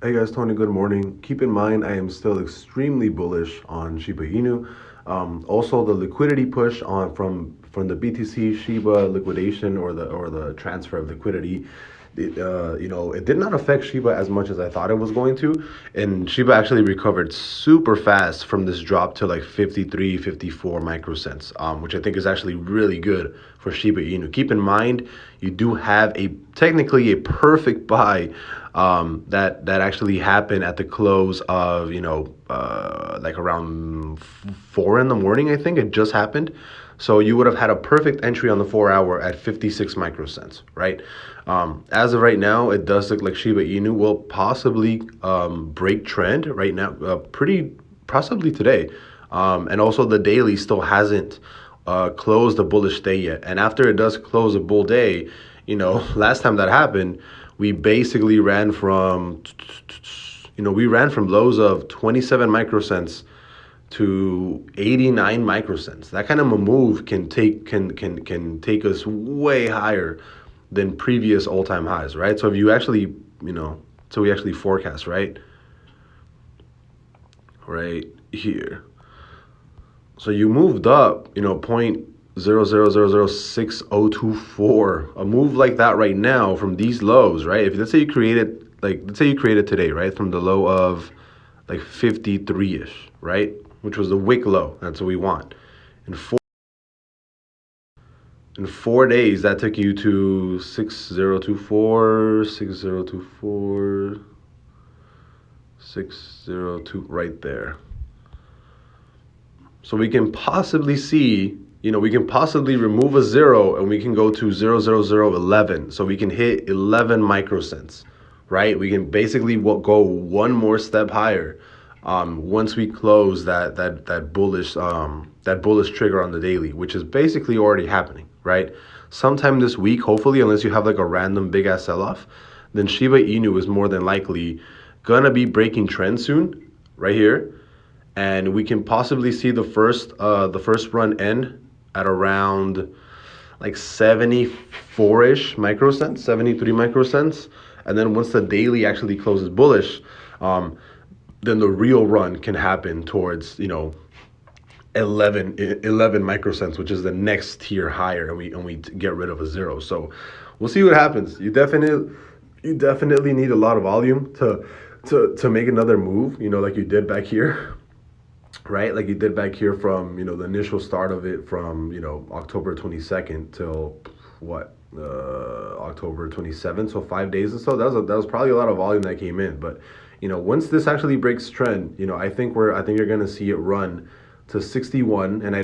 Hey guys, Tony, good morning. Keep in mind, I am still extremely bullish on Shiba Inu. Also, the liquidity push on from the BTC Shiba liquidation or the transfer of liquidity, it did not affect Shiba as much as I thought it was going to, and Shiba actually recovered super fast from this drop to like 53, 54 microcents, which I think is actually really good for Shiba Inu. Keep in mind, you do have a technically a perfect buy that actually happened at the close of like around 4 in the morning. I think it just happened. So you would have had a perfect entry on the 4 hour at 56 microcents, right? As of right now, it does look like Shiba Inu will possibly break trend right now, pretty possibly today. And also the daily still hasn't closed a bullish day yet. And after it does close a bull day, last time that happened, we basically ran from, we ran from lows of 27 microcents to 89 microcents. That kind of a move can take us way higher than previous all-time highs, right? So if you actually, so we actually forecast, right here. So you moved up, point 0.00006024. A move like that right now from these lows, right? If let's say you created today, right, from the low of like 53ish, right, which was the wick low. That's what we want. In four days, that took you to 6024, 6024, 602 right there. So we can possibly see, we can possibly remove a zero and we can go to 00011. So we can hit 11 microcents, right? We can basically go one more step higher once we close that bullish trigger on the daily, which is basically already happening, right? Sometime this week, hopefully, unless you have like a random big ass sell off, then Shiba Inu is more than likely gonna be breaking trend soon, right here, and we can possibly see the first run end at around like 74ish microcents, 73 microcents, and then once the daily actually closes bullish, then the real run can happen towards 11 microcents, which is the next tier higher, and we get rid of a zero. So we'll see what happens. You definitely need a lot of volume to make another move, like you did back here, right? Like you did back here from, the initial start of it from, October 22nd till what? October 27th, so 5 days or so. That was probably a lot of volume that came in. But, once this actually breaks trend, I think you're going to see it run to 61, and I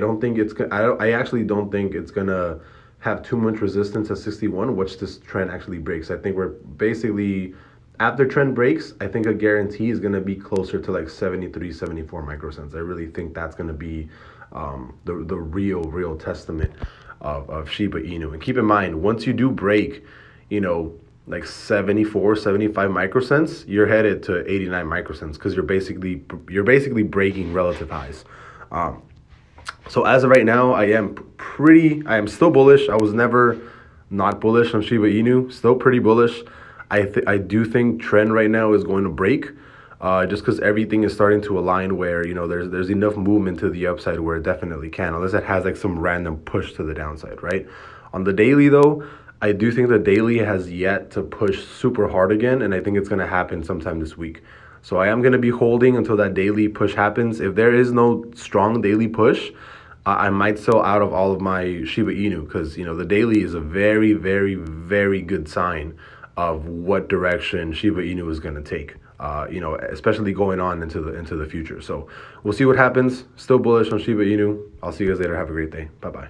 actually don't think it's going to have too much resistance at 61, which this trend actually breaks. I think we're basically, after trend breaks, I think a guarantee is going to be closer to like 73, 74 microcents. I really think that's going to be the real testament of Shiba Inu. And keep in mind, once you do break, like 74, 75 microcents, you're headed to 89 microcents because you're basically breaking relative highs. So as of right now, I am still bullish. I was never not bullish on Shiba Inu. Still pretty bullish. I do think trend right now is going to break, just because everything is starting to align where there's enough movement to the upside where it definitely can, unless it has like some random push to the downside, right? On the daily though, I do think the daily has yet to push super hard again, and I think it's going to happen sometime this week. So I am going to be holding until that daily push happens. If there is no strong daily push, I might sell out of all of my Shiba Inu because the daily is a very, very, very good sign of what direction Shiba Inu is going to take. Especially going on into the future. So we'll see what happens. Still bullish on Shiba Inu. I'll see you guys later. Have a great day. Bye bye.